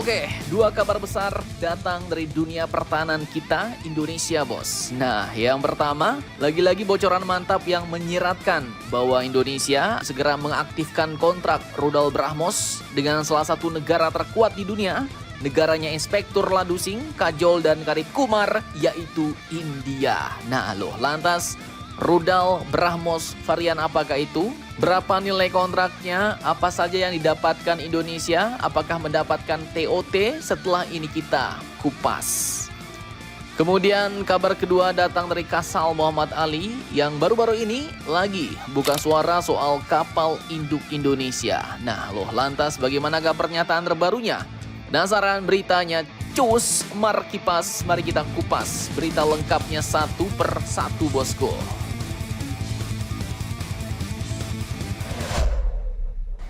Oke, dua kabar besar datang dari dunia pertahanan kita, Indonesia, bos. Nah, yang pertama, lagi-lagi bocoran mantap yang menyiratkan bahwa Indonesia segera mengaktifkan kontrak rudal BrahMos dengan salah satu negara terkuat di dunia. Negaranya Inspektur Ladusing, Kajol, dan Karib Kumar, yaitu India. Nah, lantas rudal BrahMos varian apakah itu? Berapa nilai kontraknya? Apa saja yang didapatkan Indonesia? Apakah mendapatkan TOT? Setelah ini kita kupas. Kemudian kabar kedua datang dari Kasal Muhammad Ali yang baru-baru ini lagi buka suara soal kapal induk Indonesia. Nah, lantas bagaimanakah pernyataan terbarunya? Penasaran beritanya? Cus, mari kita kupas berita lengkapnya satu per satu, bosku.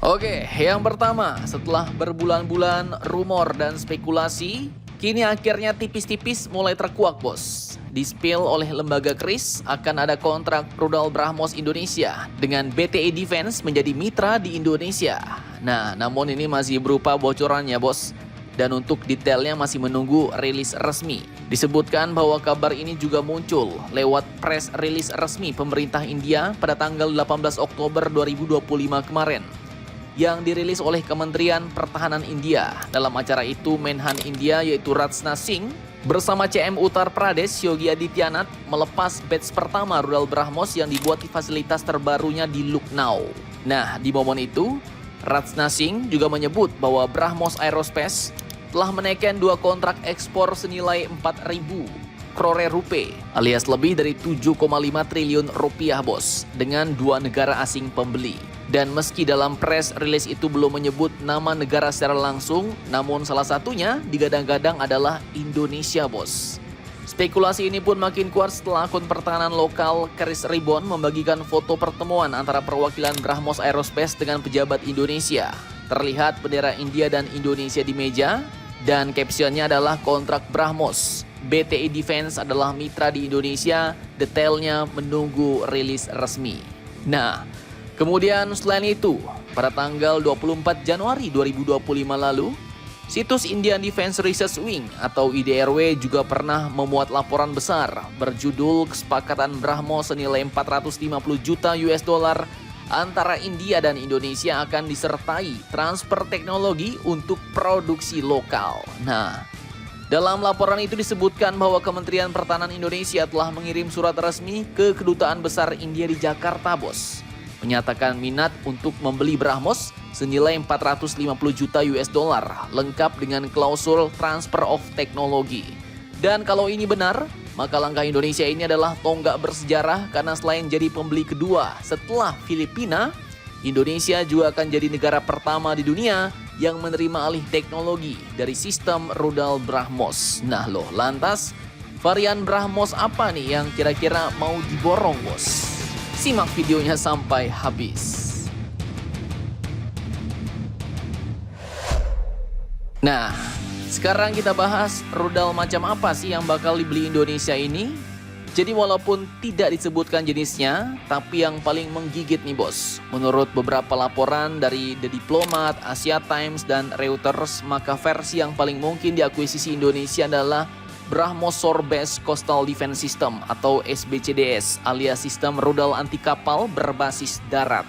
Oke, yang pertama, setelah berbulan-bulan rumor dan spekulasi, kini akhirnya tipis-tipis mulai terkuak, bos. Di-spill oleh lembaga KRIS akan ada kontrak rudal BrahMos Indonesia dengan BTE Defense menjadi mitra di Indonesia. Nah, namun ini masih berupa bocorannya, bos. Dan untuk detailnya masih menunggu rilis resmi. Disebutkan bahwa kabar ini juga muncul lewat press release resmi pemerintah India pada tanggal 18 Oktober 2025 kemarin. Yang dirilis oleh Kementerian Pertahanan India. Dalam acara itu, Menhan India yaitu Rajnath Singh bersama CM Uttar Pradesh Yogi Adityanath melepas batch pertama rudal BrahMos yang dibuat di fasilitas terbarunya di Lucknow. Nah, di momen itu, Rajnath Singh juga menyebut bahwa BrahMos Aerospace telah menaikkan dua kontrak ekspor senilai 4.000 crore rupiah alias lebih dari 7,5 triliun rupiah, bos, dengan dua negara asing pembeli. Dan meski dalam press release itu belum menyebut nama negara secara langsung, namun salah satunya digadang-gadang adalah Indonesia, bos. Spekulasi ini pun makin kuat setelah akun pertahanan lokal Keris Ribbon membagikan foto pertemuan antara perwakilan BrahMos Aerospace dengan pejabat Indonesia. Terlihat bendera India dan Indonesia di meja, dan captionnya adalah kontrak BrahMos. BTE Defense adalah mitra di Indonesia, detailnya menunggu rilis resmi. Nah, kemudian selain itu, pada tanggal 24 Januari 2025 lalu, situs Indian Defense Research Wing atau IDRW juga pernah memuat laporan besar berjudul Kesepakatan BrahMos senilai 450 juta US dollar antara India dan Indonesia akan disertai transfer teknologi untuk produksi lokal. Nah, dalam laporan itu disebutkan bahwa Kementerian Pertahanan Indonesia telah mengirim surat resmi ke Kedutaan Besar India di Jakarta, bos. Menyatakan minat untuk membeli BrahMos senilai 450 juta US dollar, lengkap dengan klausul transfer of teknologi. Dan kalau ini benar, maka langkah Indonesia ini adalah tonggak bersejarah karena selain jadi pembeli kedua setelah Filipina, Indonesia juga akan jadi negara pertama di dunia yang menerima alih teknologi dari sistem rudal BrahMos. Nah, lantas varian BrahMos apa nih yang kira-kira mau diborong, bos? Simak videonya sampai habis. Nah, sekarang kita bahas rudal macam apa sih yang bakal dibeli Indonesia ini. Jadi walaupun tidak disebutkan jenisnya, tapi yang paling menggigit nih, bos. Menurut beberapa laporan dari The Diplomat, Asia Times, dan Reuters, maka versi yang paling mungkin diakuisisi Indonesia adalah BrahMos Shore Based Coastal Defense System atau SBCDS alias sistem rudal anti kapal berbasis darat.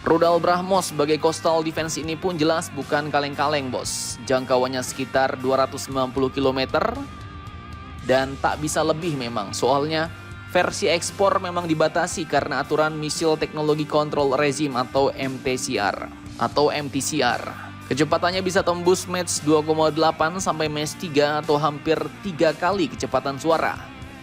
Rudal BrahMos sebagai coastal defense ini pun jelas bukan kaleng-kaleng, bos. Jangkauannya sekitar 290 km dan tak bisa lebih memang. Soalnya versi ekspor memang dibatasi karena aturan Missile Technology Control Regime atau MTCR. Kecepatannya bisa tembus Mach 2,8 sampai Mach 3 atau hampir 3 kali kecepatan suara.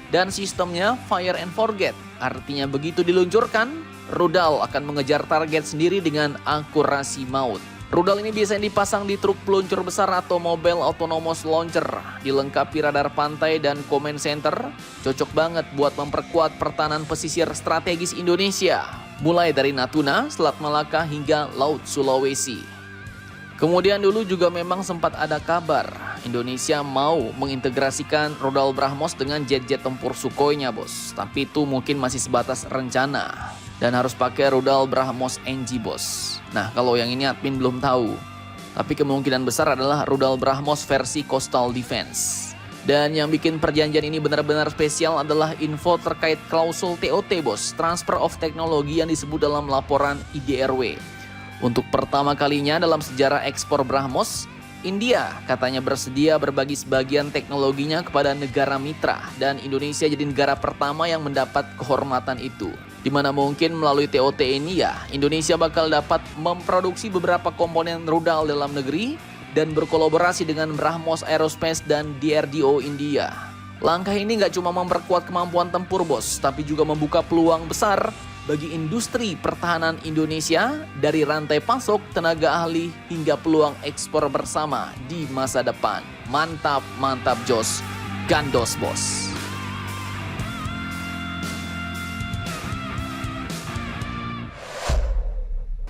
Dan sistemnya fire and forget, artinya begitu diluncurkan, rudal akan mengejar target sendiri dengan akurasi maut. Rudal ini biasanya dipasang di truk peluncur besar atau Mobile Autonomous Launcher, dilengkapi radar pantai dan command center. Cocok banget buat memperkuat pertahanan pesisir strategis Indonesia, mulai dari Natuna, Selat Malaka hingga Laut Sulawesi. Kemudian dulu juga memang sempat ada kabar Indonesia mau mengintegrasikan rudal BrahMos dengan jet-jet tempur Sukhoi-nya, bos. Tapi itu mungkin masih sebatas rencana dan harus pakai rudal BrahMos NG, bos. Nah, kalau yang ini admin belum tahu. Tapi kemungkinan besar adalah rudal BrahMos versi Coastal Defense. Dan yang bikin perjanjian ini benar-benar spesial adalah info terkait klausul TOT bos, Transfer of Technology yang disebut dalam laporan IDRW. Untuk pertama kalinya dalam sejarah ekspor BrahMos, India katanya bersedia berbagi sebagian teknologinya kepada negara mitra dan Indonesia jadi negara pertama yang mendapat kehormatan itu. Dimana mungkin melalui TOT ini ya, Indonesia bakal dapat memproduksi beberapa komponen rudal dalam negeri dan berkolaborasi dengan BrahMos Aerospace dan DRDO India. Langkah ini nggak cuma memperkuat kemampuan tempur bos, tapi juga membuka peluang besar bagi industri pertahanan Indonesia dari rantai pasok, tenaga ahli, hingga peluang ekspor bersama di masa depan. Mantap, mantap Jos, gandos bos.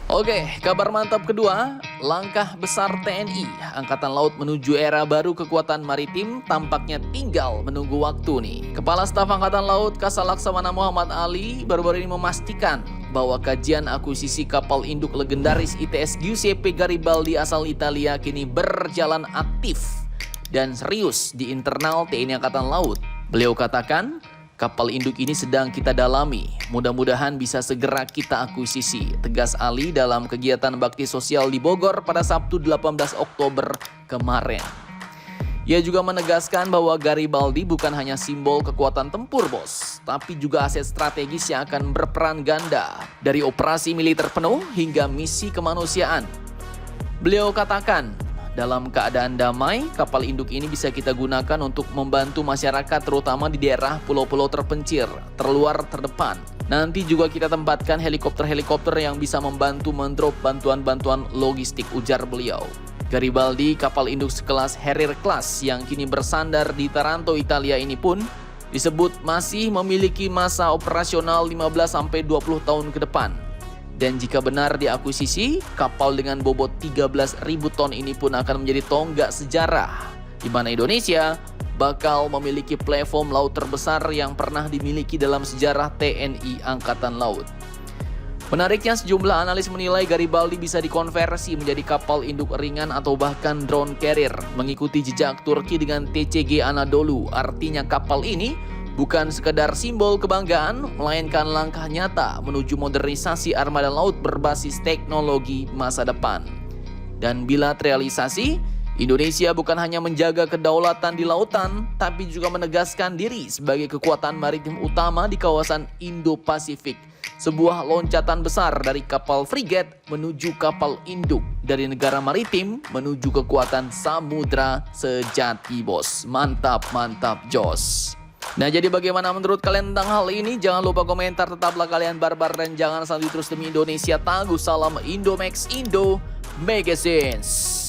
Oke, kabar mantap kedua, langkah besar TNI Angkatan Laut menuju era baru kekuatan maritim tampaknya tinggal menunggu waktu nih. Kepala Staf Angkatan Laut Kasal Laksamana Muhammad Ali baru-baru ini memastikan bahwa kajian akuisisi kapal induk legendaris ITS Giuseppe Garibaldi asal Italia kini berjalan aktif dan serius di internal TNI Angkatan Laut. Beliau katakan, kapal induk ini sedang kita dalami, mudah-mudahan bisa segera kita akuisisi, tegas Ali dalam kegiatan bakti sosial di Bogor pada Sabtu 18 Oktober kemarin. Ia juga menegaskan bahwa Garibaldi bukan hanya simbol kekuatan tempur bos, tapi juga aset strategis yang akan berperan ganda dari operasi militer penuh hingga misi kemanusiaan. Beliau katakan, dalam keadaan damai, kapal induk ini bisa kita gunakan untuk membantu masyarakat terutama di daerah pulau-pulau terpencil, terluar, terdepan. Nanti juga kita tempatkan helikopter-helikopter yang bisa membantu mendrop bantuan-bantuan logistik, ujar beliau. Garibaldi, kapal induk sekelas Harrier Class yang kini bersandar di Taranto, Italia ini pun disebut masih memiliki masa operasional 15-20 tahun ke depan. Dan jika benar diakuisisi, kapal dengan bobot 13.000 ton ini pun akan menjadi tonggak sejarah, di mana Indonesia bakal memiliki platform laut terbesar yang pernah dimiliki dalam sejarah TNI Angkatan Laut. Menariknya, sejumlah analis menilai Garibaldi bisa dikonversi menjadi kapal induk ringan atau bahkan drone carrier, mengikuti jejak Turki dengan TCG Anadolu. Artinya kapal ini bukan sekedar simbol kebanggaan, melainkan langkah nyata menuju modernisasi armada laut berbasis teknologi masa depan. Dan bila terrealisasi, Indonesia bukan hanya menjaga kedaulatan di lautan, tapi juga menegaskan diri sebagai kekuatan maritim utama di kawasan Indo-Pasifik. Sebuah loncatan besar dari kapal frigate menuju kapal induk, dari negara maritim menuju kekuatan samudra sejati bos. Mantap, mantap Jos. Nah, jadi bagaimana menurut kalian tentang hal ini? Jangan lupa komentar, tetaplah kalian barbar dan jangan selalu terus demi Indonesia. Tangguh salam Indomax Indo Magazines.